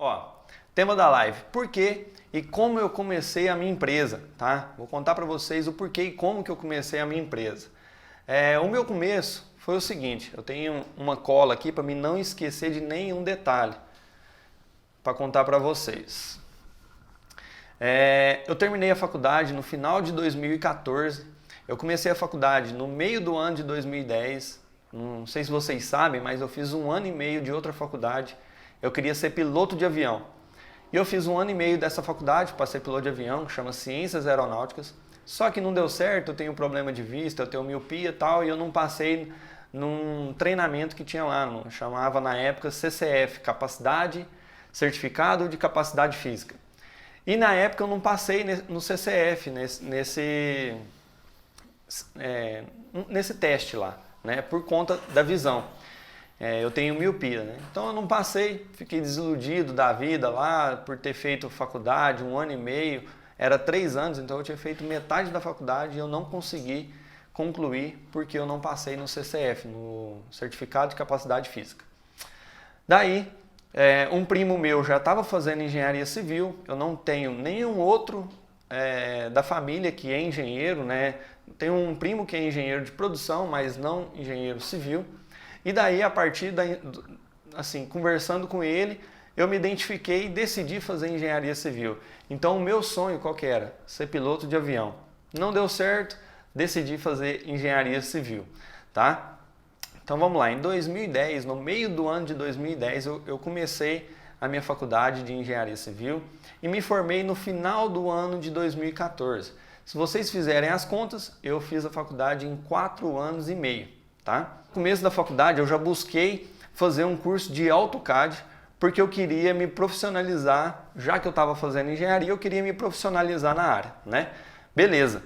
Ó, tema da live, por que e como eu comecei a minha empresa, tá? Vou contar para vocês o porquê e como que eu comecei a minha empresa. O meu começo foi o seguinte, eu tenho uma cola aqui para mim não esquecer de nenhum detalhe para contar para vocês. Eu terminei a faculdade no final de 2014, eu comecei a faculdade no meio do ano de 2010, não sei se vocês sabem, mas eu fiz 1 ano e meio de outra faculdade, eu queria ser piloto de avião. E eu fiz 1 ano e meio dessa faculdade para ser piloto de avião, que chama Ciências Aeronáuticas, só que não deu certo, eu tenho problema de vista, eu tenho miopia e tal, e eu não passei num treinamento que tinha lá, chamava na época CCF, Capacidade, Certificado de Capacidade Física. E na época eu não passei no CCF, nesse teste lá, né, por conta da visão. Eu tenho miopia, né? Então eu não passei, fiquei desiludido da vida lá por ter feito faculdade 1 ano e meio, era 3 anos, então eu tinha feito metade da faculdade e eu não consegui concluir porque eu não passei no CCF, no Certificado de Capacidade Física. Daí, um primo meu já estava fazendo engenharia civil, eu não tenho nenhum outro da família que é engenheiro, né? Tenho um primo que é engenheiro de produção, mas não engenheiro civil. E daí, a partir assim, conversando com ele, eu me identifiquei e decidi fazer engenharia civil. Então, o meu sonho qual que era? Ser piloto de avião. Não deu certo, decidi fazer engenharia civil, tá? Então, vamos lá. Em 2010, no meio do ano de 2010, eu comecei a minha faculdade de engenharia civil e me formei no final do ano de 2014. Se vocês fizerem as contas, eu fiz a faculdade em 4 anos e meio, tá? No começo da faculdade eu já busquei fazer um curso de AutoCAD porque eu queria me profissionalizar, já que eu estava fazendo engenharia, eu queria me profissionalizar na área, né? Beleza,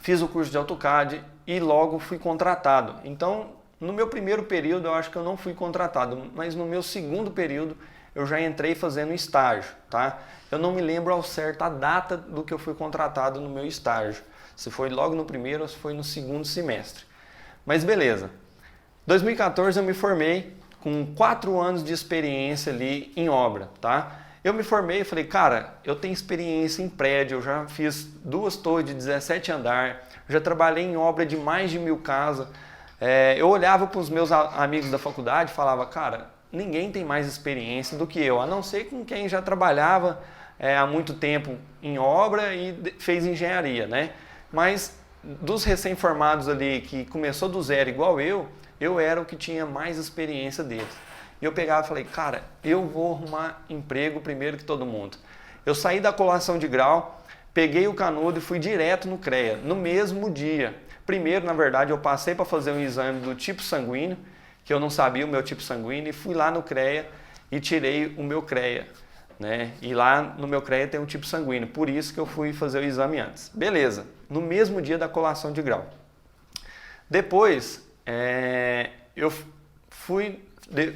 fiz o curso de AutoCAD e logo fui contratado. Então, no meu primeiro período eu acho que eu não fui contratado, mas no meu segundo período eu já entrei fazendo estágio, tá? Eu não me lembro ao certo a data do que eu fui contratado no meu estágio, se foi logo no primeiro ou se foi no segundo semestre. Mas beleza. 2014 eu me formei com 4 anos de experiência ali em obra, tá? Eu me formei e falei, cara, eu tenho experiência em prédio, eu já fiz 2 torres de 17 andar, já trabalhei em obra de mais de 1000 casas. Eu olhava para os meus amigos da faculdade e falava, cara, ninguém tem mais experiência do que eu, a não ser com quem já trabalhava há muito tempo em obra e fez engenharia, né? Mas dos recém-formados ali que começou do zero igual eu era o que tinha mais experiência deles. E eu pegava e falei, cara, eu vou arrumar emprego primeiro que todo mundo. Eu saí da colação de grau, peguei o canudo e fui direto no CREA, no mesmo dia. Primeiro, na verdade, eu passei para fazer um exame do tipo sanguíneo, que eu não sabia o meu tipo sanguíneo, e fui lá no CREA e tirei o meu CREA, né? E lá no meu CREA tem um tipo sanguíneo, por isso que eu fui fazer o exame antes. Beleza, no mesmo dia da colação de grau. Depois,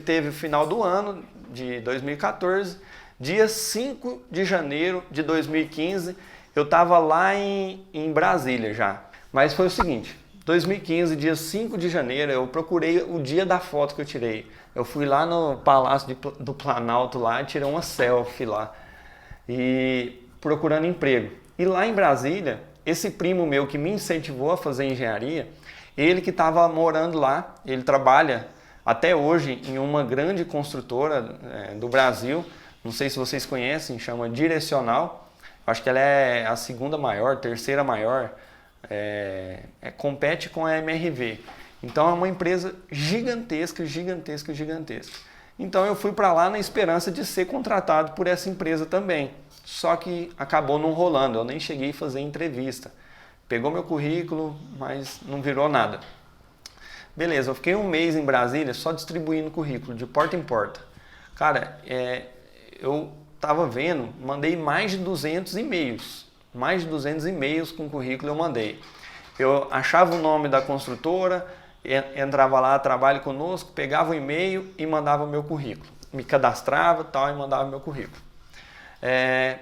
teve o final do ano de 2014, dia 5 de janeiro de 2015, eu estava lá em Brasília já. Mas foi o seguinte, 2015, dia 5 de janeiro, eu procurei o dia da foto que eu tirei. Eu fui lá no Palácio do Planalto lá e tirei uma selfie lá, e procurando emprego. E lá em Brasília, esse primo meu que me incentivou a fazer engenharia, ele que estava morando lá, ele trabalha até hoje em uma grande construtora do Brasil, não sei se vocês conhecem, chama Direcional, acho que ela é a 2ª maior, 3ª maior, compete com a MRV. Então é uma empresa gigantesca, gigantesca, gigantesca. Então eu fui para lá na esperança de ser contratado por essa empresa também, só que acabou não rolando, eu nem cheguei a fazer entrevista. Pegou meu currículo, mas não virou nada. Beleza, eu fiquei 1 mês em Brasília só distribuindo currículo, de porta em porta. Cara, eu tava vendo, mandei mais de 200 e-mails. Mais de 200 e-mails com currículo eu mandei. Eu achava o nome da construtora, entrava lá, trabalhe conosco, pegava o e-mail e mandava o meu currículo. Me cadastrava tal, e mandava o meu currículo.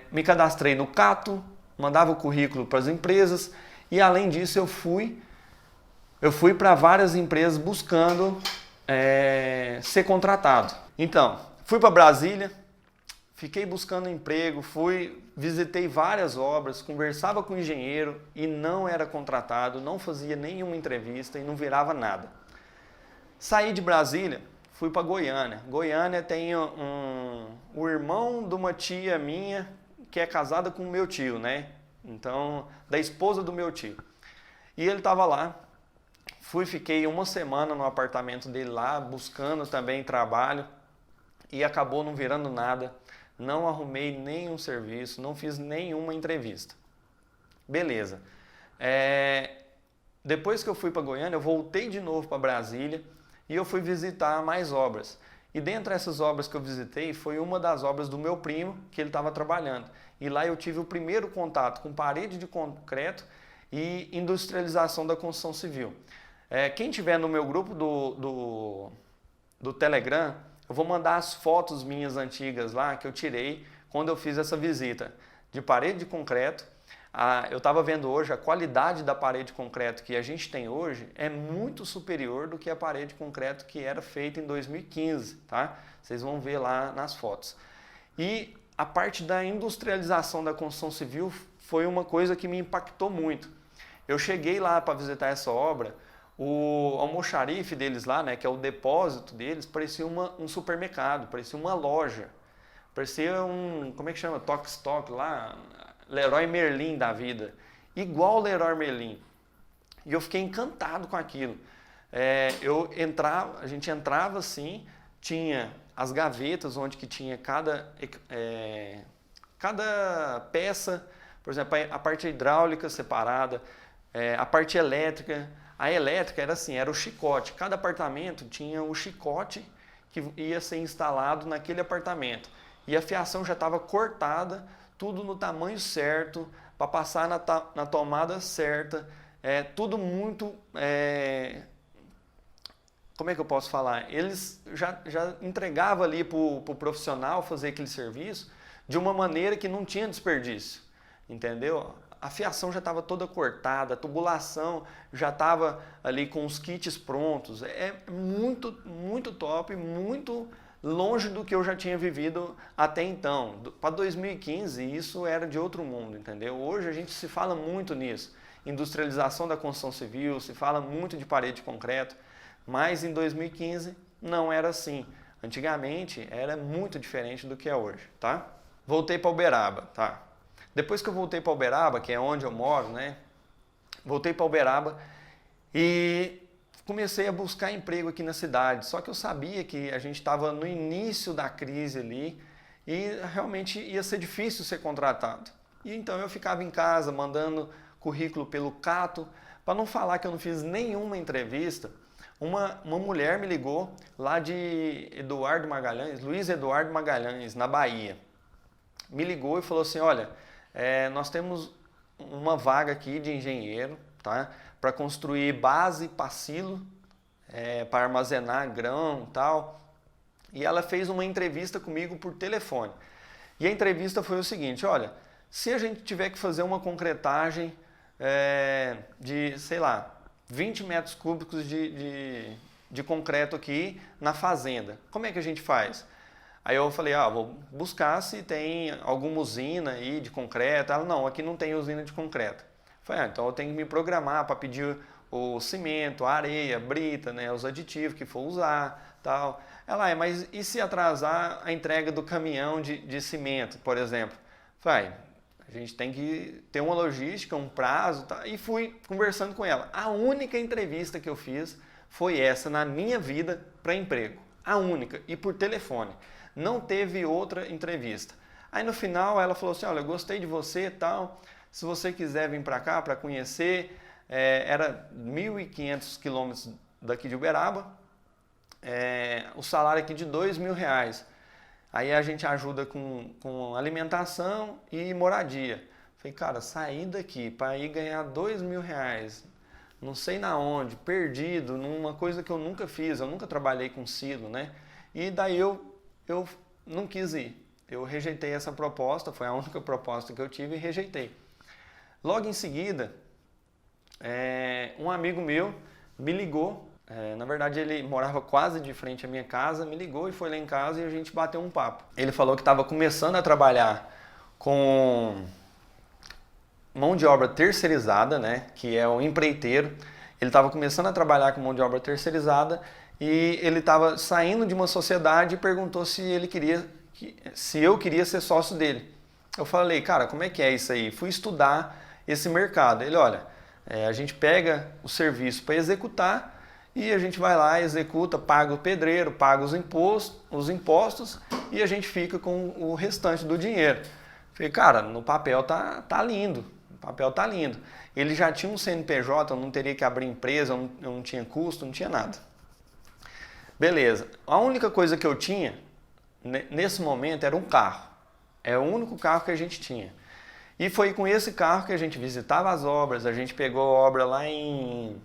Me cadastrei no Cato, mandava o currículo para as empresas e além disso eu fui para várias empresas buscando ser contratado. Então, fui para Brasília, fiquei buscando emprego, visitei várias obras, conversava com o engenheiro e não era contratado, não fazia nenhuma entrevista e não virava nada. Saí de Brasília, fui para Goiânia. Goiânia tem o irmão de uma tia minha que é casada com o meu tio, né? Então, da esposa do meu tio. E ele estava lá. Fiquei uma semana no apartamento dele lá, buscando também trabalho e acabou não virando nada. Não arrumei nenhum serviço, não fiz nenhuma entrevista. Beleza. Depois que eu fui para Goiânia, eu voltei de novo para Brasília e eu fui visitar mais obras. E dentre essas obras que eu visitei, foi uma das obras do meu primo, que ele estava trabalhando. E lá eu tive o primeiro contato com parede de concreto e industrialização da construção civil. Quem tiver no meu grupo do Telegram, eu vou mandar as fotos minhas antigas lá que eu tirei quando eu fiz essa visita de parede de concreto. Eu estava vendo hoje a qualidade da parede de concreto que a gente tem hoje é muito superior do que a parede de concreto que era feita em 2015, tá? Vocês vão ver lá nas fotos. E a parte da industrialização da construção civil foi uma coisa que me impactou muito. Eu cheguei lá para visitar essa obra, o almoxarife deles lá, né, que é o depósito deles, parecia um supermercado, parecia uma loja, parecia como é que chama? Tok-Stock lá, Leroy Merlin da vida, igual Leroy Merlin. E eu fiquei encantado com aquilo. A gente entrava assim, tinha as gavetas onde que tinha cada peça, por exemplo, a parte hidráulica separada, a parte elétrica. A elétrica era assim, era o chicote. Cada apartamento tinha o chicote que ia ser instalado naquele apartamento. E a fiação já estava cortada, tudo no tamanho certo, para passar na tomada certa. Tudo muito... como é que eu posso falar? Eles já entregavam ali para o profissional fazer aquele serviço de uma maneira que não tinha desperdício. Entendeu? A fiação já estava toda cortada, a tubulação já estava ali com os kits prontos. É muito, muito top, muito longe do que eu já tinha vivido até então. Para 2015, isso era de outro mundo, entendeu? Hoje a gente se fala muito nisso. Industrialização da construção civil, se fala muito de parede de concreto, mas em 2015 não era assim. Antigamente era muito diferente do que é hoje, tá? Voltei para Uberaba, tá? Depois que eu voltei para Uberaba, que é onde eu moro, né? Voltei para Uberaba e comecei a buscar emprego aqui na cidade. Só que eu sabia que a gente estava no início da crise ali e realmente ia ser difícil ser contratado. E então eu ficava em casa mandando currículo pelo Cato, para não falar que eu não fiz nenhuma entrevista. Uma mulher me ligou lá de Luiz Eduardo Magalhães, na Bahia. Me ligou e falou assim, olha, nós temos uma vaga aqui de engenheiro, tá? Para construir base para silo, para armazenar grão e tal. E ela fez uma entrevista comigo por telefone. E a entrevista foi o seguinte, olha, se a gente tiver que fazer uma concretagem de, sei lá, 20 metros cúbicos de concreto aqui na fazenda, como é que a gente faz? Aí eu falei, vou buscar se tem alguma usina aí de concreto. Ela, não, aqui não tem usina de concreto. Eu falei, então eu tenho que me programar para pedir o cimento, a areia, a brita, né, os aditivos que for usar, tal. Ela, mas e se atrasar a entrega do caminhão de cimento, por exemplo? Eu falei, a gente tem que ter uma logística, um prazo, tá? E fui conversando com ela. A única entrevista que eu fiz foi essa na minha vida para emprego. A única, e por telefone. Não teve outra entrevista. Aí no final ela falou assim, olha, eu gostei de você e tal, se você quiser vir para cá para conhecer, era 1.500 quilômetros daqui de Uberaba, o salário aqui de R$2.000. Aí a gente ajuda com alimentação e moradia. Falei, cara, sair daqui para ir ganhar R$2.000, não sei na onde, perdido, numa coisa que eu nunca fiz, eu nunca trabalhei com silo, né? E daí eu não quis ir. Eu rejeitei essa proposta, foi a única proposta que eu tive e rejeitei. Logo em seguida, um amigo meu me ligou Na verdade, ele morava quase de frente à minha casa, me ligou e foi lá em casa e a gente bateu um papo. Ele falou que estava começando a trabalhar com mão de obra terceirizada, né, que é o empreiteiro. Ele estava começando a trabalhar com mão de obra terceirizada e ele estava saindo de uma sociedade e perguntou se eu queria ser sócio dele. Eu falei, cara, como é que é isso aí? Fui estudar esse mercado. Ele, olha, a gente pega o serviço para executar e a gente vai lá, executa, paga o pedreiro, paga os impostos e a gente fica com o restante do dinheiro. Falei, cara, no papel tá lindo, no papel tá lindo. Ele já tinha um CNPJ, eu não teria que abrir empresa, eu não tinha custo, não tinha nada. Beleza, a única coisa que eu tinha nesse momento era um carro. É o único carro que a gente tinha. E foi com esse carro que a gente visitava as obras, a gente pegou a obra lá em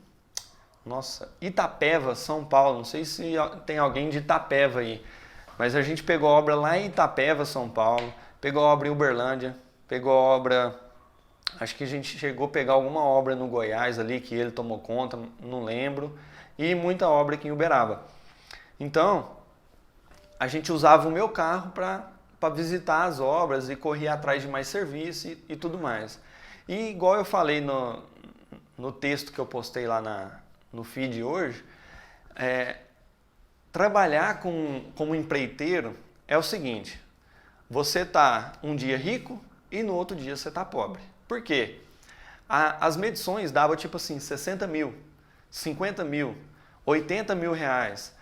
Itapeva, São Paulo. Não sei se tem alguém de Itapeva aí, mas a gente pegou a obra lá em Itapeva, São Paulo, pegou a obra em Uberlândia, pegou a obra, acho que a gente chegou a pegar alguma obra no Goiás ali que ele tomou conta, não lembro, e muita obra aqui em Uberaba. Então, a gente usava o meu carro para visitar as obras e correr atrás de mais serviço e tudo mais. E igual eu falei no texto que eu postei lá no feed hoje, trabalhar como empreiteiro é o seguinte, você tá um dia rico e no outro dia você tá pobre. Por quê? As medições davam tipo assim, 60 mil, 50 mil, 80 mil reais.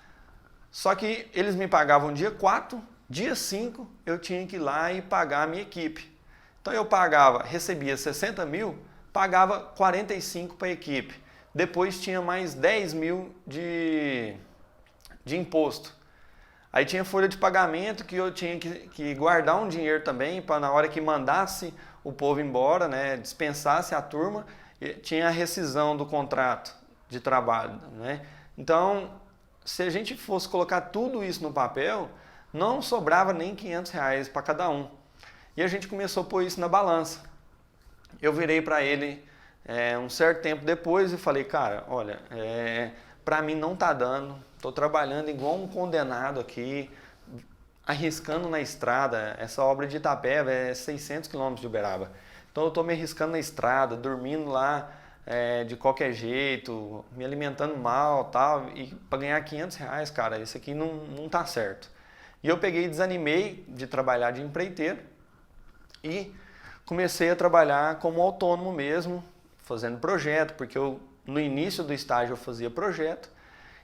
Só que eles me pagavam dia 4, dia 5 eu tinha que ir lá e pagar a minha equipe. Então eu recebia 60 mil, pagava 45 para a equipe. Depois tinha mais 10 mil de imposto. Aí tinha folha de pagamento que eu tinha que guardar um dinheiro também para na hora que mandasse o povo embora, né, dispensasse a turma, tinha a rescisão do contrato de trabalho, né? Então, se a gente fosse colocar tudo isso no papel, não sobrava nem 500 reais para cada um. E a gente começou a pôr isso na balança. Eu virei para ele um certo tempo depois e falei, cara, olha, para mim não tá dando, estou trabalhando igual um condenado aqui, arriscando na estrada. Essa obra de Itapeva é 600 quilômetros de Uberaba. Então eu estou me arriscando na estrada, dormindo lá de qualquer jeito, me alimentando mal, tal, e para ganhar 500 reais, cara, isso aqui não tá certo. E eu peguei e desanimei de trabalhar de empreiteiro e comecei a trabalhar como autônomo mesmo, fazendo projeto, porque no início do estágio eu fazia projeto,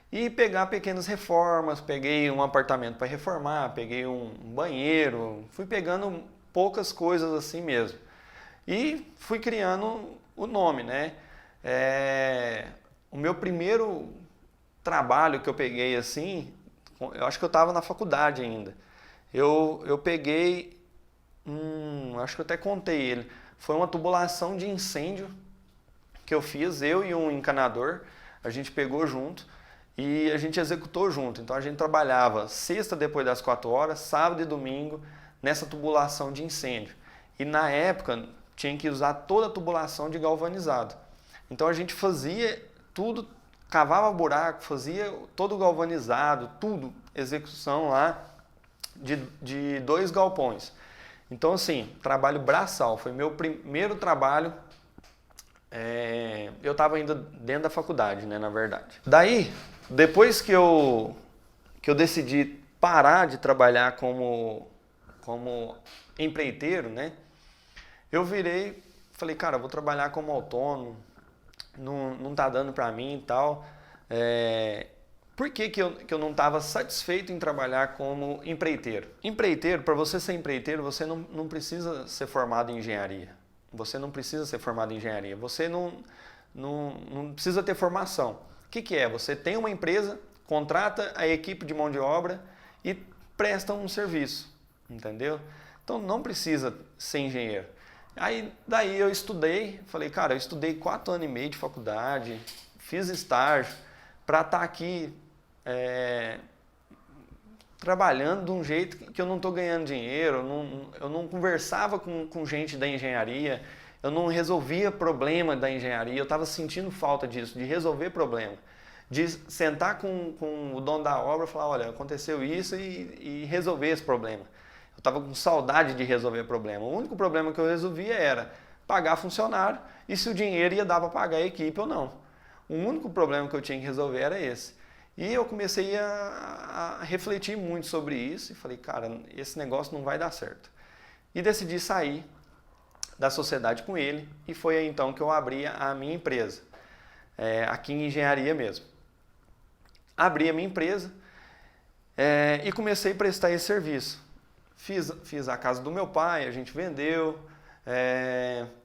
e pegar pequenas reformas, peguei um apartamento para reformar, peguei um banheiro, fui pegando poucas coisas assim mesmo. E fui criando o nome, né? O meu primeiro trabalho que eu peguei assim, eu acho que eu estava na faculdade ainda. Eu peguei, acho que eu até contei ele, foi uma tubulação de incêndio que eu fiz, eu e um encanador, a gente pegou junto e a gente executou junto. Então a gente trabalhava sexta depois das 4 horas, sábado e domingo nessa tubulação de incêndio. E na época tinha que usar toda a tubulação de galvanizado. Então a gente fazia tudo, cavava buraco, fazia todo galvanizado, tudo, execução lá de 2 galpões. Então assim, trabalho braçal, foi meu primeiro trabalho. Eu estava ainda dentro da faculdade, né, na verdade. Daí, depois que eu decidi parar de trabalhar como empreiteiro, né, eu virei, falei, cara, eu vou trabalhar como autônomo, não tá dando para mim e tal. Por que eu não estava satisfeito em trabalhar como empreiteiro? Empreiteiro, para você ser empreiteiro, você não precisa ser formado em engenharia. Você não precisa ser formado em engenharia. Você não precisa ter formação. O que é? Você tem uma empresa, contrata a equipe de mão de obra e presta um serviço, entendeu? Então não precisa ser engenheiro. Daí eu estudei, falei, cara, eu estudei 4 anos e meio de faculdade, fiz estágio para estar aqui trabalhando de um jeito que eu não estou ganhando dinheiro, eu não conversava com gente da engenharia, eu não resolvia problema da engenharia, eu estava sentindo falta disso, de resolver problema. de sentar com o dono da obra e falar, olha, aconteceu isso e resolver esse problema. Eu estava com saudade de resolver o problema. O único problema que eu resolvia era pagar funcionário e se o dinheiro ia dar para pagar a equipe ou não. O único problema que eu tinha que resolver era esse. E eu comecei a refletir muito sobre isso e falei, cara, esse negócio não vai dar certo. E decidi sair da sociedade com ele e foi aí então que eu abri a minha empresa, aqui em engenharia mesmo. Abri a minha empresa e comecei a prestar esse serviço. Fiz a casa do meu pai, a gente vendeu,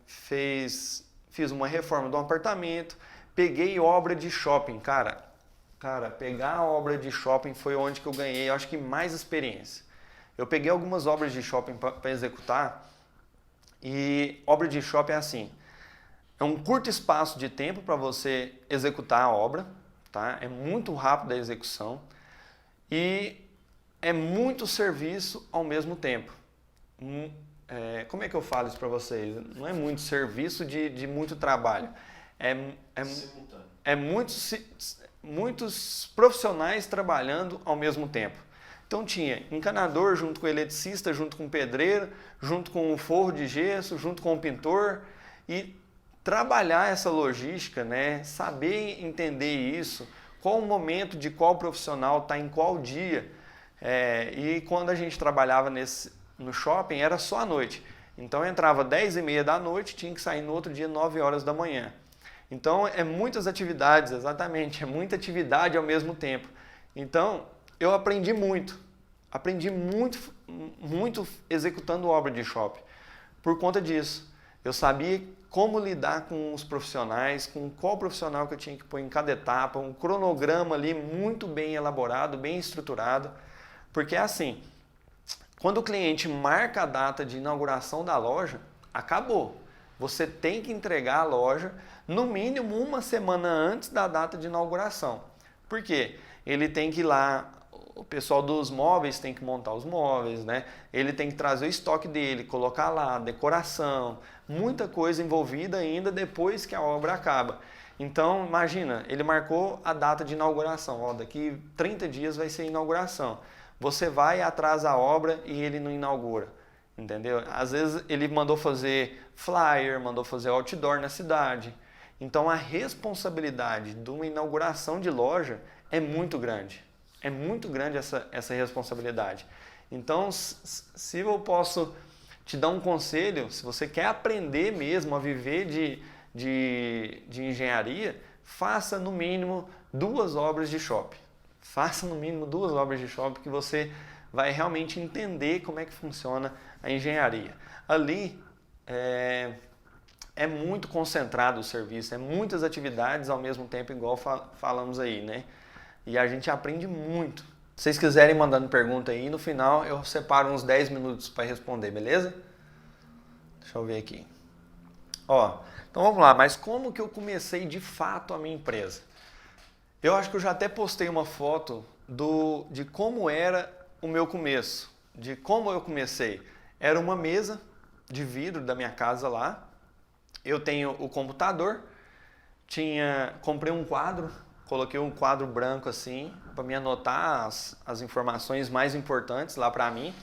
fiz uma reforma de um apartamento, peguei obra de shopping, cara, pegar a obra de shopping foi onde que eu ganhei, eu acho que mais experiência. Eu peguei algumas obras de shopping para executar e obra de shopping é assim, é um curto espaço de tempo para você executar a obra, tá? É muito rápido a execução e é muito serviço ao mesmo tempo. Como é que eu falo isso para vocês? Não é muito serviço de muito trabalho. É muitos profissionais trabalhando ao mesmo tempo. Então tinha encanador junto com o eletricista, junto com o pedreiro, junto com o forro de gesso, junto com o pintor e trabalhar essa logística, né? Saber entender isso, qual o momento de qual profissional está em qual dia. E quando a gente trabalhava no shopping era só à noite. Então eu entrava 10h30 da noite, tinha que sair no outro dia 9 horas da manhã. Então é muitas atividades, exatamente, é muita atividade ao mesmo tempo. Então eu aprendi muito executando obra de shopping. Por conta disso, eu sabia como lidar com os profissionais, com qual profissional que eu tinha que pôr em cada etapa, um cronograma ali muito bem elaborado, bem estruturado, porque é assim, quando o cliente marca a data de inauguração da loja, acabou. Você tem que entregar a loja no mínimo uma semana antes da data de inauguração. Por quê? Ele tem que ir lá, o pessoal dos móveis tem que montar os móveis, né? Ele tem que trazer o estoque dele, colocar lá, decoração, muita coisa envolvida ainda depois que a obra acaba. Então, imagina, ele marcou a data de inauguração, ó, daqui 30 dias vai ser a inauguração. Você vai atrás da obra e ele não inaugura, entendeu? Às vezes ele mandou fazer flyer, mandou fazer outdoor na cidade. Então a responsabilidade de uma inauguração de loja é muito grande. É muito grande essa responsabilidade. Então, se eu posso te dar um conselho, se você quer aprender mesmo a viver de engenharia, faça no mínimo 2 obras de shopping. Faça no mínimo 2 obras de shopping que você vai realmente entender como é que funciona a engenharia. Ali é muito concentrado o serviço, é muitas atividades ao mesmo tempo, igual falamos aí, né? E a gente aprende muito. Se vocês quiserem mandando pergunta aí, no final eu separo uns 10 minutos para responder, beleza? Deixa eu ver aqui. Ó, então vamos lá, mas como que eu comecei de fato a minha empresa? Eu acho que eu já até postei uma foto de como era o meu começo, de como eu comecei. Era uma mesa de vidro da minha casa lá, eu tenho o computador, comprei um quadro, coloquei um quadro branco assim, para me anotar as informações mais importantes lá para mim.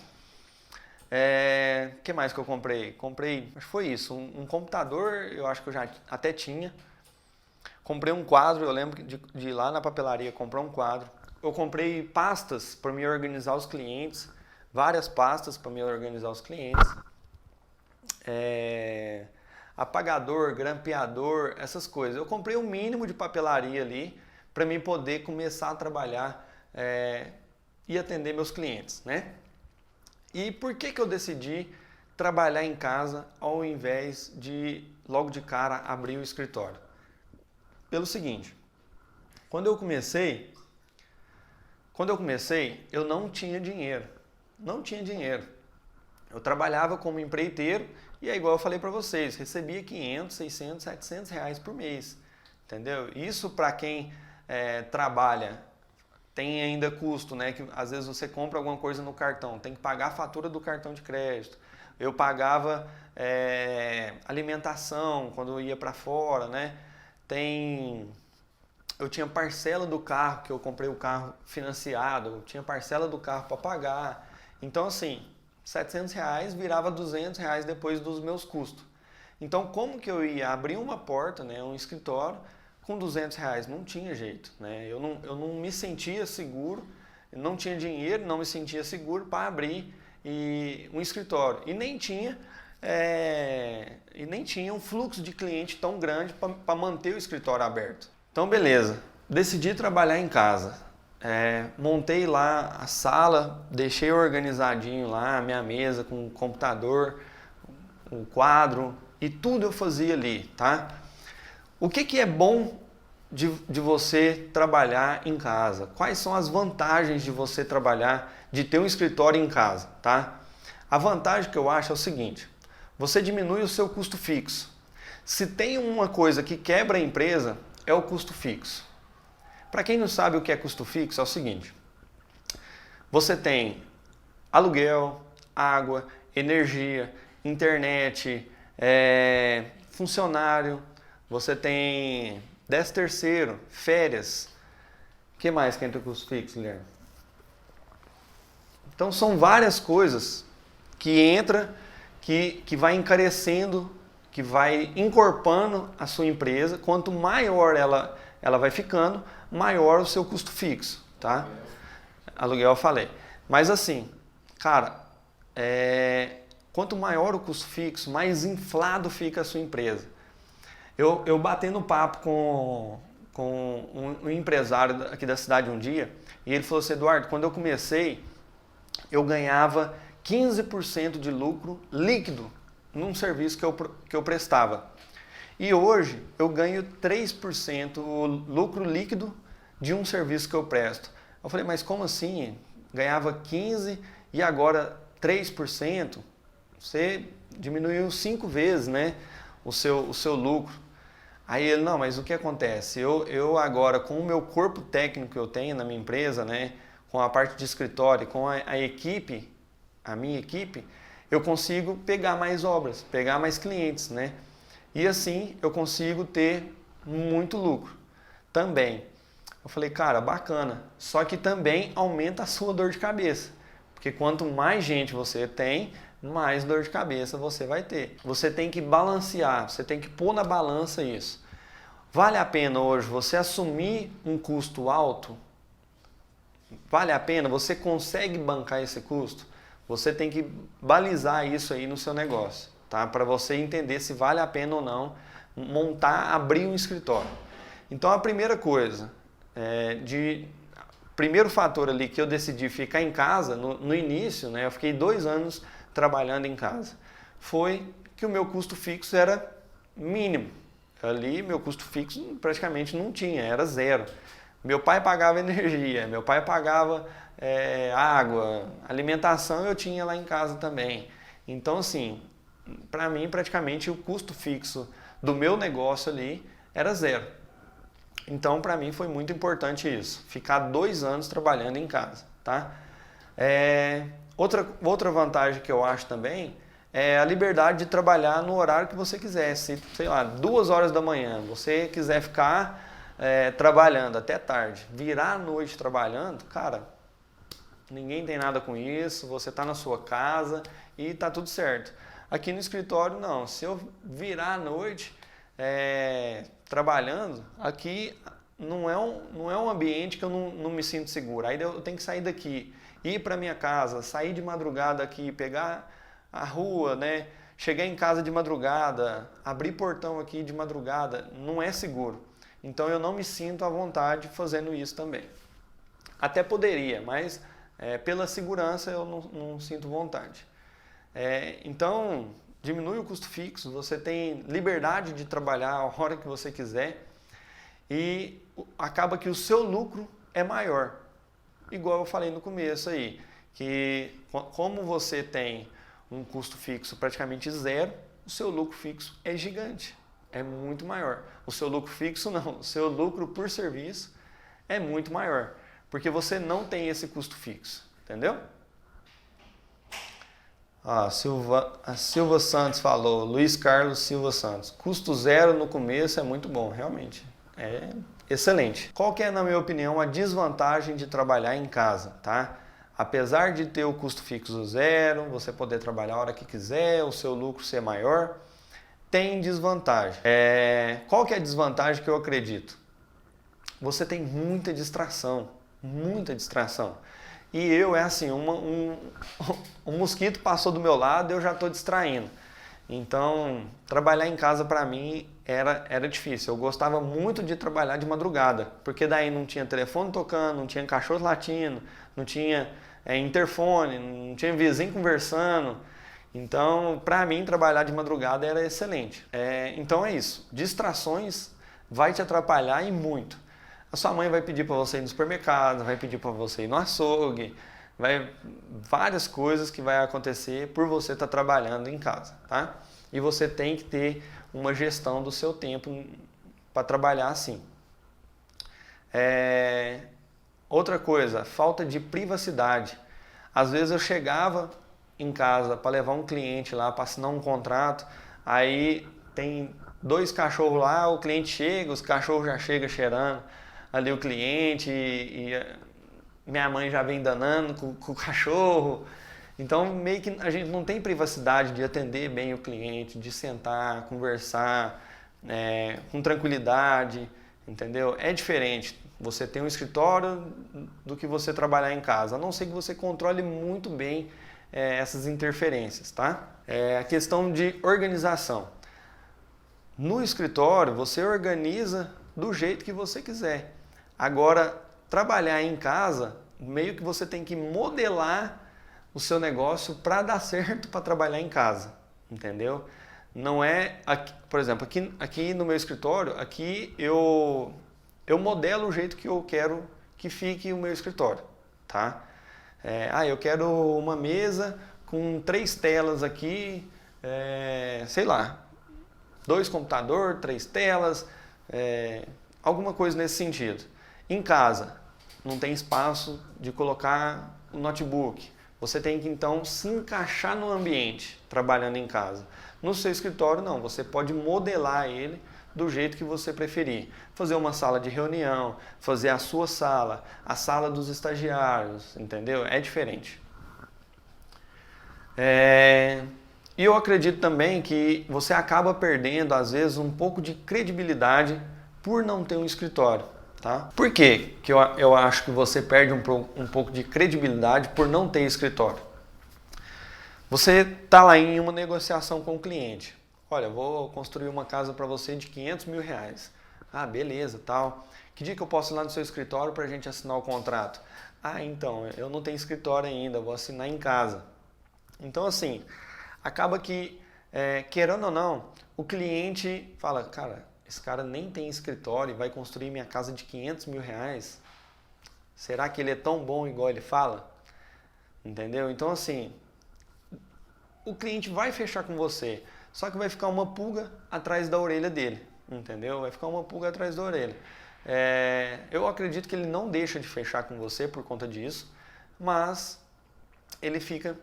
Que mais que eu comprei? Comprei, acho que foi isso, um computador, eu acho que eu já até tinha. Comprei um quadro, eu lembro de ir lá na papelaria comprar um quadro. Eu comprei pastas para me organizar os clientes, várias pastas para me organizar os clientes. Apagador, grampeador, essas coisas. Eu comprei o mínimo de papelaria ali para mim poder começar a trabalhar e atender meus clientes, né? E por que eu decidi trabalhar em casa ao invés de logo de cara abrir o escritório? Pelo seguinte, quando eu comecei, eu não tinha dinheiro. Não tinha dinheiro. Eu trabalhava como empreiteiro e é igual eu falei para vocês, recebia 500, 600, 700 reais por mês. Entendeu? Isso para quem trabalha, tem ainda custo, né? Que às vezes você compra alguma coisa no cartão, tem que pagar a fatura do cartão de crédito. Eu pagava alimentação quando eu ia para fora, né? Tem eu tinha parcela do carro, que eu comprei o carro financiado, eu tinha parcela do carro para pagar. Então assim, R$ 700 virava R$ 200 depois dos meus custos. Então como que eu ia abrir uma porta, né, um escritório, com R$ 200? Não tinha jeito, né? Eu não me sentia seguro, não tinha dinheiro, não me sentia seguro para abrir um escritório. E nem tinha um fluxo de cliente tão grande para manter o escritório aberto. Então beleza, decidi trabalhar em casa. Montei lá a sala, deixei organizadinho lá, a minha mesa com o computador, um quadro e tudo eu fazia ali, tá? O que é bom de você trabalhar em casa? Quais são as vantagens de você trabalhar, de ter um escritório em casa, tá? A vantagem que eu acho é o seguinte: você diminui o seu custo fixo. Se tem uma coisa que quebra a empresa, é o custo fixo. Para quem não sabe o que é custo fixo, é o seguinte: você tem aluguel, água, energia, internet, funcionário, você tem 13º, férias. O que mais que entra custo fixo, Guilherme? Então são várias coisas que entra, que vai encarecendo, que vai encorpando a sua empresa. Quanto maior ela vai ficando, maior o seu custo fixo, tá? Aluguel eu falei. Mas assim, cara, quanto maior o custo fixo, mais inflado fica a sua empresa. Eu batendo papo com um empresário aqui da cidade um dia, e ele falou assim: Eduardo, quando eu comecei, eu ganhava 15% de lucro líquido num serviço que eu prestava. E hoje eu ganho 3% lucro líquido de um serviço que eu presto. Eu falei, mas como assim? Ganhava 15% e agora 3%? Você diminuiu 5 vezes, né, o seu lucro. Aí ele, não, mas o que acontece? Eu agora, com o meu corpo técnico que eu tenho na minha empresa, né, com a parte de escritório, com a equipe, a minha equipe, eu consigo pegar mais obras, pegar mais clientes, né? E assim eu consigo ter muito lucro também. Eu falei, cara, bacana. Só que também aumenta a sua dor de cabeça. Porque quanto mais gente você tem, mais dor de cabeça você vai ter. Você tem que balancear, você tem que pôr na balança isso. Vale a pena hoje você assumir um custo alto? Vale a pena? Você consegue bancar esse custo? Você tem que balizar isso aí no seu negócio, tá? Para você entender se vale a pena ou não abrir um escritório. Então a primeira coisa, primeiro fator ali que eu decidi ficar em casa, no início, né, eu fiquei 2 anos trabalhando em casa, foi que o meu custo fixo era mínimo. Ali meu custo fixo praticamente não tinha, era zero. Meu pai pagava energia, meu pai pagava água, alimentação eu tinha lá em casa também. Então assim, para mim praticamente o custo fixo do meu negócio ali era zero. Então para mim foi muito importante isso, ficar 2 anos trabalhando em casa, tá? Outra vantagem que eu acho também é a liberdade de trabalhar no horário que você quiser. Se, sei lá, 2 horas da manhã, você quiser ficar trabalhando até tarde, virar a noite trabalhando, cara, ninguém tem nada com isso, você está na sua casa e está tudo certo. Aqui no escritório não, se eu virar a noite trabalhando, aqui não é um ambiente que eu não me sinto seguro. Aí eu tenho que sair daqui, ir para minha casa, sair de madrugada aqui, pegar a rua, né? Chegar em casa de madrugada, abrir portão aqui de madrugada, não é seguro. Então eu não me sinto à vontade fazendo isso também. Até poderia, mas pela segurança eu não sinto vontade. Então diminui o custo fixo, você tem liberdade de trabalhar a hora que você quiser e acaba que o seu lucro é maior. Igual eu falei no começo aí, que como você tem um custo fixo praticamente zero, o seu lucro fixo é gigante, é muito maior. O seu lucro fixo não, o seu lucro por serviço é muito maior, porque você não tem esse custo fixo, entendeu? A Silva Santos falou, Luiz Carlos Silva Santos, custo zero no começo é muito bom, realmente. excelente. Qual que é, na minha opinião, a desvantagem de trabalhar em casa, tá? Apesar de ter o custo fixo zero, você poder trabalhar a hora que quiser, o seu lucro ser maior, tem desvantagem. Qual que é a desvantagem que eu acredito? Você tem muita distração, muita distração. E eu, um mosquito passou do meu lado, eu já estou distraindo. Então, trabalhar em casa para mim era difícil. Eu gostava muito de trabalhar de madrugada, porque daí não tinha telefone tocando, não tinha cachorro latindo, não tinha interfone, não tinha vizinho conversando. Então, para mim, trabalhar de madrugada era excelente. Então é isso. Distrações vai te atrapalhar e muito. A sua mãe vai pedir para você ir no supermercado, vai pedir para você ir no açougue, várias coisas que vai acontecer por você estar trabalhando em casa, tá? E você tem que ter uma gestão do seu tempo para trabalhar assim. Outra coisa, falta de privacidade. Às vezes eu chegava em casa para levar um cliente lá para assinar um contrato, aí tem 2 cachorros lá, o cliente chega, os cachorros já chegam cheirando ali o cliente e minha mãe já vem danando com o cachorro. Então meio que a gente não tem privacidade de atender bem o cliente, de sentar, conversar com tranquilidade, entendeu? É diferente você ter um escritório do que você trabalhar em casa, a não ser que você controle muito bem essas interferências, tá? A questão de organização. No escritório você organiza do jeito que você quiser. Agora, trabalhar em casa, meio que você tem que modelar o seu negócio para dar certo para trabalhar em casa, entendeu? Não é, por exemplo, aqui no meu escritório, aqui eu modelo o jeito que eu quero que fique o meu escritório, tá? Eu quero uma mesa com 3 telas aqui, sei lá, 2 computadores, 3 telas, alguma coisa nesse sentido. Em casa, não tem espaço de colocar o notebook. Você tem que então se encaixar no ambiente trabalhando em casa. No seu escritório não, você pode modelar ele do jeito que você preferir. Fazer uma sala de reunião, fazer a sua sala, a sala dos estagiários, entendeu? É diferente. E eu acredito também que você acaba perdendo, às vezes, um pouco de credibilidade por não ter um escritório. Tá? Por que eu acho que você perde um pouco de credibilidade por não ter escritório? Você está lá em uma negociação com o cliente. Olha, vou construir uma casa para você de 500 mil reais. Ah, beleza, tal. Que dia que eu posso ir lá no seu escritório para a gente assinar o contrato? Ah, então, eu não tenho escritório ainda, vou assinar em casa. Então, assim, acaba que, querendo ou não, o cliente fala, cara, esse cara nem tem escritório e vai construir minha casa de 500 mil reais. Será que ele é tão bom igual ele fala? Entendeu? Então, assim, o cliente vai fechar com você, só que vai ficar uma pulga atrás da orelha dele, entendeu? Vai ficar uma pulga atrás da orelha. Eu acredito que ele não deixa de fechar com você por conta disso, mas ele fica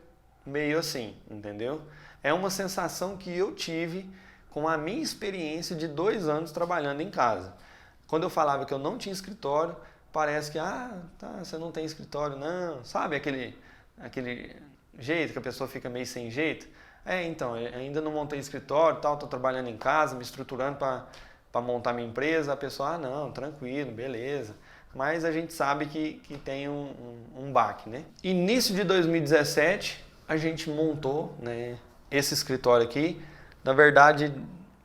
meio assim, entendeu? É uma sensação que eu tive com a minha experiência de 2 anos trabalhando em casa. Quando eu falava que eu não tinha escritório, parece que, você não tem escritório, não. Sabe aquele jeito que a pessoa fica meio sem jeito? Então, ainda não montei escritório, estou trabalhando em casa, me estruturando para montar minha empresa. A pessoa, não, tranquilo, beleza. Mas a gente sabe que tem um baque, né? Início de 2017, a gente montou, né, esse escritório aqui. Na verdade,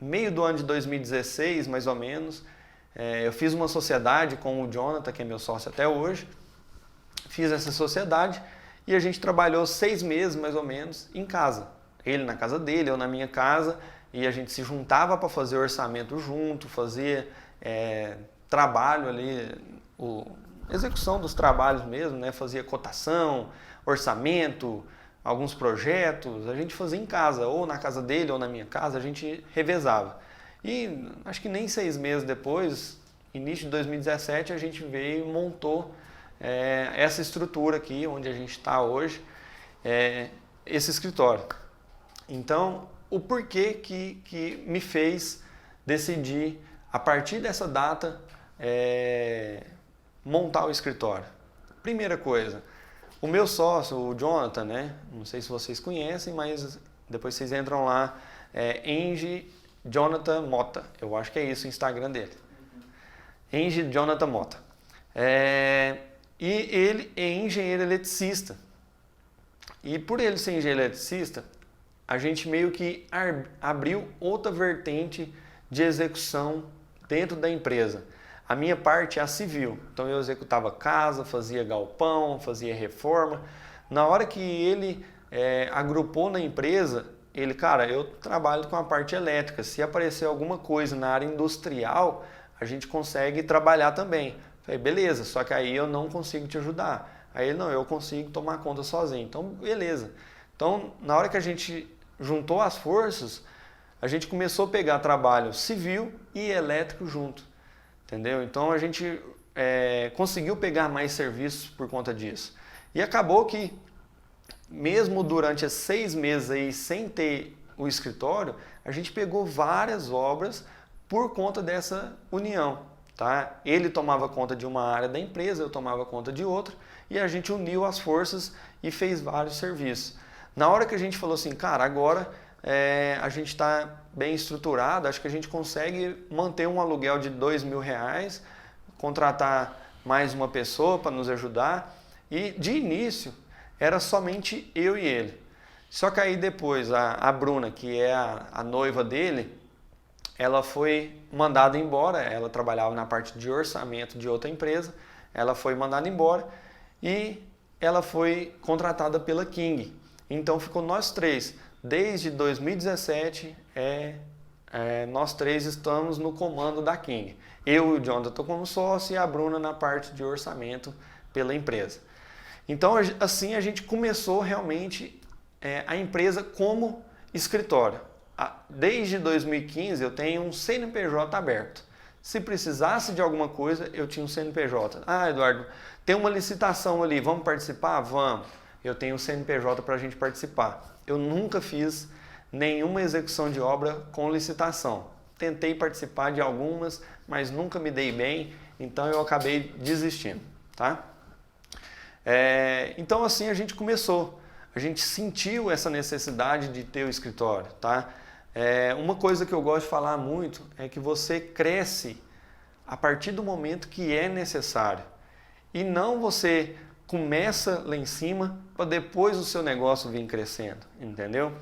meio do ano de 2016, mais ou menos, eu fiz uma sociedade com o Jonathan, que é meu sócio até hoje. Fiz essa sociedade e a gente trabalhou 6 meses, mais ou menos, em casa. Ele na casa dele, eu na minha casa, e a gente se juntava para fazer orçamento junto, fazer trabalho ali, execução dos trabalhos mesmo, né? Fazia cotação, orçamento, alguns projetos, a gente fazia em casa, ou na casa dele ou na minha casa, a gente revezava. E acho que nem 6 meses depois, início de 2017, a gente veio e montou essa estrutura aqui, onde a gente está hoje, esse escritório. Então, o porquê que me fez decidir, a partir dessa data, montar o escritório? Primeira coisa, o meu sócio, o Jonathan, né? Não sei se vocês conhecem, mas depois vocês entram lá, Enge Jonathan Mota, eu acho que é isso o Instagram dele. Enge Jonathan Mota. E ele é engenheiro eletricista. E por ele ser engenheiro eletricista, a gente meio que abriu outra vertente de execução dentro da empresa. A minha parte é a civil, então eu executava casa, fazia galpão, fazia reforma. Na hora que ele agrupou na empresa, ele, cara, eu trabalho com a parte elétrica, se aparecer alguma coisa na área industrial, a gente consegue trabalhar também. Falei, beleza, só que aí eu não consigo te ajudar. Aí ele, não, eu consigo tomar conta sozinho. Então, beleza. Então, na hora que a gente juntou as forças, a gente começou a pegar trabalho civil e elétrico junto. Entendeu? Então a gente conseguiu pegar mais serviços por conta disso. E acabou que, mesmo durante esses 6 meses aí, sem ter o escritório, a gente pegou várias obras por conta dessa união. Tá? Ele tomava conta de uma área da empresa, eu tomava conta de outra, e a gente uniu as forças e fez vários serviços. Na hora que a gente falou assim, cara, agora a gente está bem estruturado, acho que a gente consegue manter um aluguel de R$2.000, contratar mais uma pessoa para nos ajudar, e de início era somente eu e ele. Só que aí depois a Bruna, que é a noiva dele, ela foi mandada embora, ela trabalhava na parte de orçamento de outra empresa, ela foi mandada embora e ela foi contratada pela King. Então ficou nós três. Desde 2017, nós três estamos no comando da King. Eu e o Jonathan como sócio e a Bruna na parte de orçamento pela empresa. Então, assim, a gente começou realmente a empresa como escritório. Desde 2015, eu tenho um CNPJ aberto. Se precisasse de alguma coisa, eu tinha um CNPJ. Ah, Eduardo, tem uma licitação ali, vamos participar? Vamos. Eu tenho um CNPJ para a gente participar. Eu nunca fiz nenhuma execução de obra com licitação. Tentei participar de algumas, mas nunca me dei bem, então eu acabei desistindo. Tá? Então assim a gente começou. A gente sentiu essa necessidade de ter o escritório. Tá? Uma coisa que eu gosto de falar muito é que você cresce a partir do momento que é necessário. E não você começa lá em cima para depois o seu negócio vir crescendo, entendeu?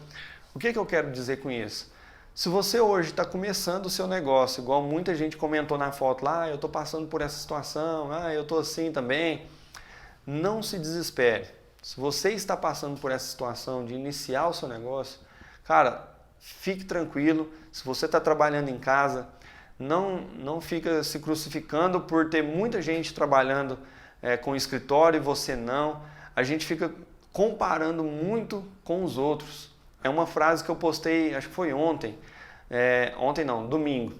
O que eu quero dizer com isso? Se você hoje está começando o seu negócio, igual muita gente comentou na foto lá, eu estou passando por essa situação, eu estou assim também, não se desespere. Se você está passando por essa situação de iniciar o seu negócio, cara, fique tranquilo. Se você está trabalhando em casa, não fica se crucificando por ter muita gente trabalhando com escritório e você não. A gente fica comparando muito com os outros. É uma frase que eu postei, acho que foi ontem. Ontem não, domingo.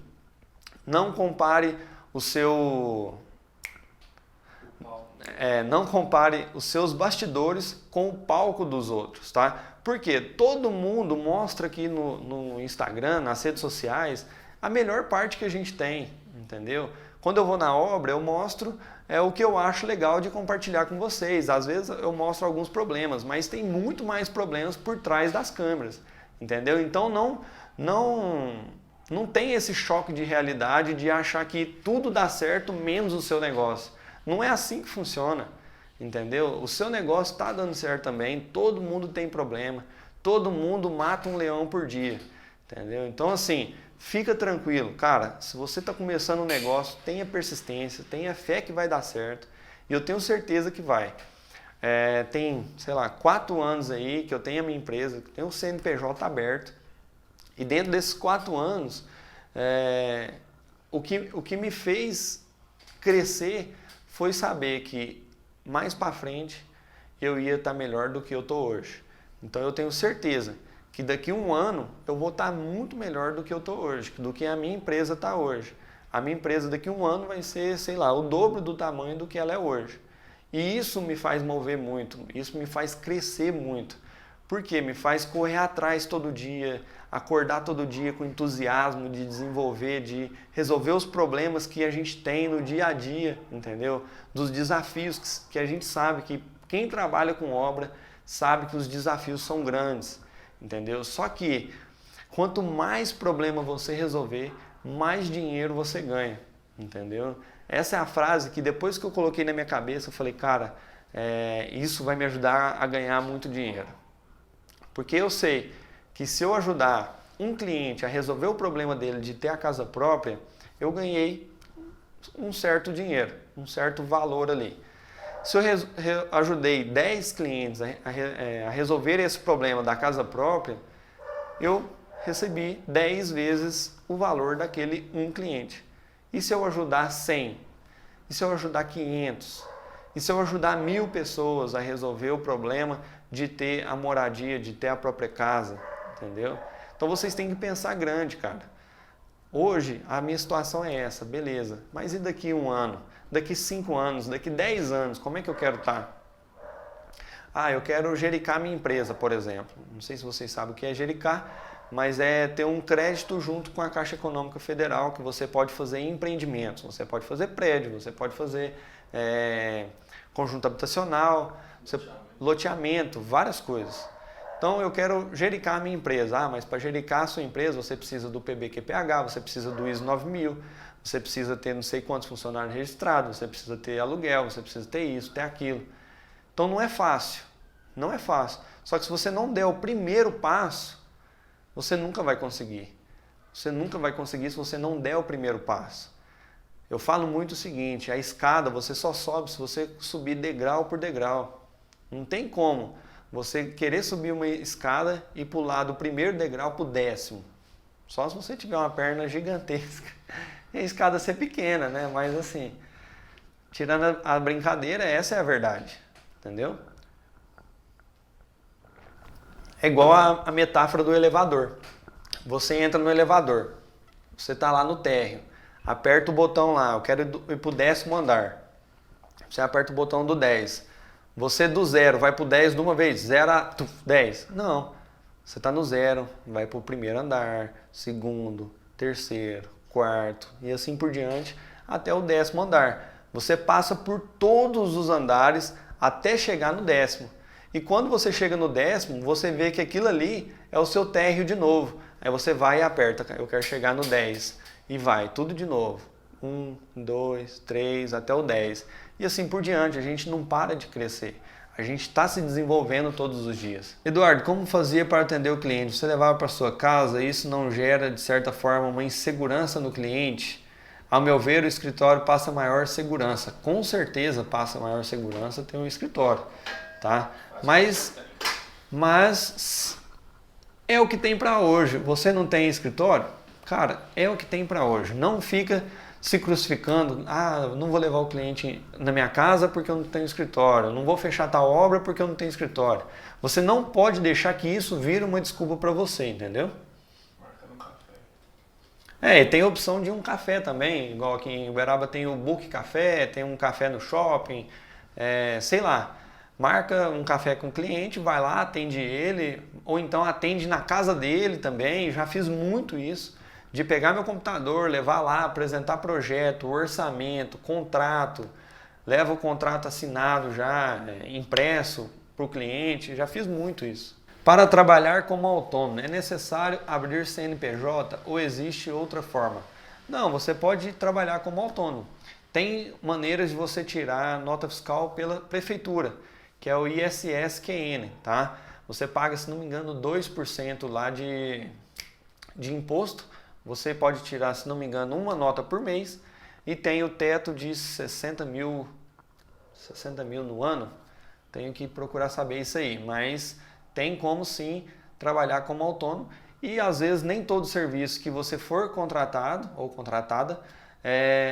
Não compare o seu... não compare os seus bastidores com o palco dos outros, tá? Porque todo mundo mostra aqui no Instagram, nas redes sociais, a melhor parte que a gente tem, entendeu? Quando eu vou na obra, eu mostro o que eu acho legal de compartilhar com vocês. Às vezes eu mostro alguns problemas, mas tem muito mais problemas por trás das câmeras, entendeu? Então não tem esse choque de realidade de achar que tudo dá certo menos o seu negócio. Não é assim que funciona, entendeu? O seu negócio está dando certo também, todo mundo tem problema, todo mundo mata um leão por dia, entendeu? Então assim, fica tranquilo, cara, se você está começando um negócio, tenha persistência, tenha fé que vai dar certo, e eu tenho certeza que vai. Tem, sei lá, 4 anos aí que eu tenho a minha empresa, que tenho o CNPJ aberto, e dentro desses 4 anos, o que me fez crescer foi saber que mais para frente eu ia estar melhor do que eu estou hoje. Então eu tenho certeza que daqui a 1 ano eu vou estar muito melhor do que eu estou hoje, do que a minha empresa está hoje. A minha empresa daqui a 1 ano vai ser, sei lá, o dobro do tamanho do que ela é hoje. E isso me faz mover muito, isso me faz crescer muito. Porque me faz correr atrás todo dia, acordar todo dia com entusiasmo de desenvolver, de resolver os problemas que a gente tem no dia a dia, entendeu? Dos desafios que a gente sabe que quem trabalha com obra sabe que os desafios são grandes, entendeu? Só que quanto mais problema você resolver, mais dinheiro você ganha, entendeu? Essa é a frase que depois que eu coloquei na minha cabeça, eu falei, cara, isso vai me ajudar a ganhar muito dinheiro. Porque eu sei que se eu ajudar um cliente a resolver o problema dele de ter a casa própria, eu ganhei um certo dinheiro, um certo valor ali. Se eu ajudei 10 clientes a resolver esse problema da casa própria, eu recebi 10 vezes o valor daquele um cliente. E se eu ajudar 100? E se eu ajudar 500? E se eu ajudar 1000 pessoas a resolver o problema de ter a moradia, de ter a própria casa, entendeu? Então vocês têm que pensar grande, cara. Hoje a minha situação é essa, beleza. Mas e daqui 1 ano? Daqui 5 anos? Daqui 10 anos? Como é que eu quero estar? Eu quero jericar minha empresa, por exemplo. Não sei se vocês sabem o que é jericar, mas é ter um crédito junto com a Caixa Econômica Federal que você pode fazer em empreendimentos. Você pode fazer prédio, você pode fazer conjunto habitacional, loteamento, várias coisas. Então eu quero jericar a minha empresa. Mas para jericar a sua empresa você precisa do PBQPH, você precisa do ISO 9000, você precisa ter não sei quantos funcionários registrados, você precisa ter aluguel, você precisa ter isso, ter aquilo. Então não é fácil, não é fácil. Só que se você não der o primeiro passo, você nunca vai conseguir. Você nunca vai conseguir se você não der o primeiro passo. Eu falo muito o seguinte, a escada você só sobe se você subir degrau por degrau. Não tem como você querer subir uma escada e pular do primeiro degrau para o 10º. Só se você tiver uma perna gigantesca e a escada ser pequena, né? Mas assim, tirando a brincadeira, essa é a verdade, entendeu? É igual a metáfora do elevador. Você entra no elevador, você está lá no térreo, aperta o botão lá, eu quero ir para o 10º andar. Você aperta o botão do 10. Você do 0 vai para o 10 de uma vez, 0 a 10. Não, você está no 0, vai para o primeiro andar, segundo, terceiro, quarto e assim por diante até o 10º andar. Você passa por todos os andares até chegar no 10º. E quando você chega no 10º, você vê que aquilo ali é o seu térreo de novo. Aí você vai e aperta, eu quero chegar no 10. E vai, tudo de novo. 1, 2, 3, até o 10. E assim por diante, a gente não para de crescer. A gente está se desenvolvendo todos os dias. Eduardo, como fazia para atender o cliente? Você levava para sua casa, isso não gera, de certa forma, uma insegurança no cliente? Ao meu ver, o escritório passa maior segurança. Com certeza passa maior segurança ter um escritório, tá? Mas é o que tem para hoje. Você não tem escritório? Cara, é o que tem para hoje. Não fica se crucificando. Não vou levar o cliente na minha casa porque eu não tenho escritório. Não vou fechar tal obra porque eu não tenho escritório. Você não pode deixar que isso vire uma desculpa para você, entendeu? E tem a opção de um café também. Igual aqui em Uberaba tem o Book Café, tem um café no shopping, sei lá. Marca um café com o cliente, vai lá, atende ele, ou então atende na casa dele também. Já fiz muito isso, de pegar meu computador, levar lá, apresentar projeto, orçamento, contrato, leva o contrato assinado já, impresso para o cliente. Já fiz muito isso. Para trabalhar como autônomo, é necessário abrir CNPJ ou existe outra forma? Não, você pode trabalhar como autônomo. Tem maneiras de você tirar nota fiscal pela prefeitura, que é o ISSQN, tá? Você paga, se não me engano, 2% lá de imposto. Você pode tirar, se não me engano, uma nota por mês e tem o teto de 60 mil no ano. Tenho que procurar saber isso aí, mas tem como sim trabalhar como autônomo e às vezes nem todo serviço que você for contratado ou contratada,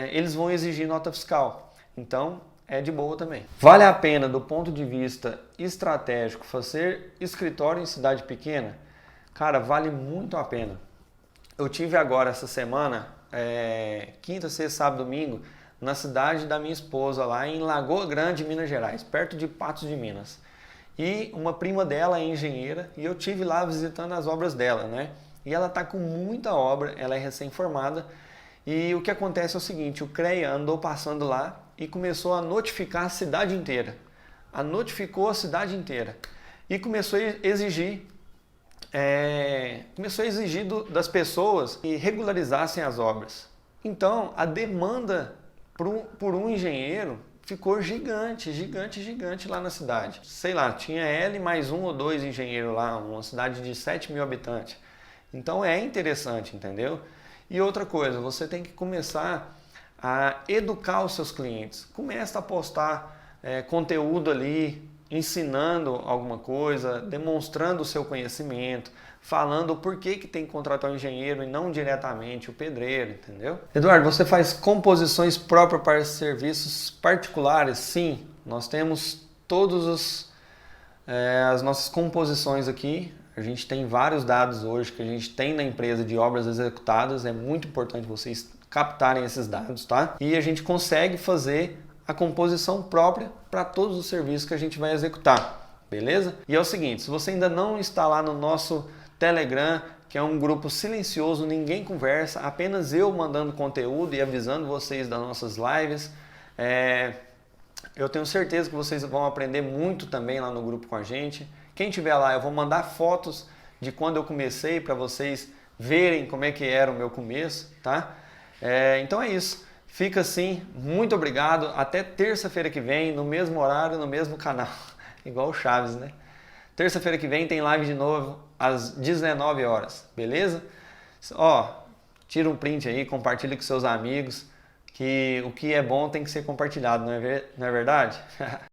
eles vão exigir nota fiscal. Então, é de boa também. Vale a pena, do ponto de vista estratégico, fazer escritório em cidade pequena? Cara, vale muito a pena. Eu tive agora essa semana, quinta, sexta, sábado, domingo, na cidade da minha esposa, lá em Lagoa Grande, Minas Gerais, perto de Patos de Minas. E uma prima dela é engenheira e eu tive lá visitando as obras dela, né? E ela está com muita obra, ela é recém-formada. E o que acontece é o seguinte, o CREA andou passando lá e começou a notificar a cidade inteira. Notificou a cidade inteira. E começou a exigir, das pessoas que regularizassem as obras. Então, a demanda por um engenheiro ficou gigante, gigante, gigante lá na cidade. Sei lá, tinha ele mais um ou dois engenheiros lá, uma cidade de 7 mil habitantes. Então é interessante, entendeu? E outra coisa, você tem que começar a educar os seus clientes. Começa a postar conteúdo ali, ensinando alguma coisa, demonstrando o seu conhecimento, falando o porquê que tem que contratar um engenheiro e não diretamente o pedreiro, entendeu? Eduardo, você faz composições próprias para serviços particulares? Sim, nós temos as nossas composições aqui. A gente tem vários dados hoje que a gente tem na empresa de obras executadas, é muito importante vocês captarem esses dados, tá? E a gente consegue fazer a composição própria para todos os serviços que a gente vai executar, beleza? E é o seguinte, se você ainda não está lá no nosso Telegram, que é um grupo silencioso, ninguém conversa, apenas eu mandando conteúdo e avisando vocês das nossas lives, eu tenho certeza que vocês vão aprender muito também lá no grupo com a gente. Quem tiver lá, eu vou mandar fotos de quando eu comecei para vocês verem como é que era o meu começo, tá? Então é isso. Fica assim, muito obrigado. Até terça-feira que vem, no mesmo horário, no mesmo canal. Igual o Chaves, né? Terça-feira que vem tem live de novo às 19 horas, beleza? Ó, tira um print aí, compartilha com seus amigos, que o que é bom tem que ser compartilhado, não é verdade?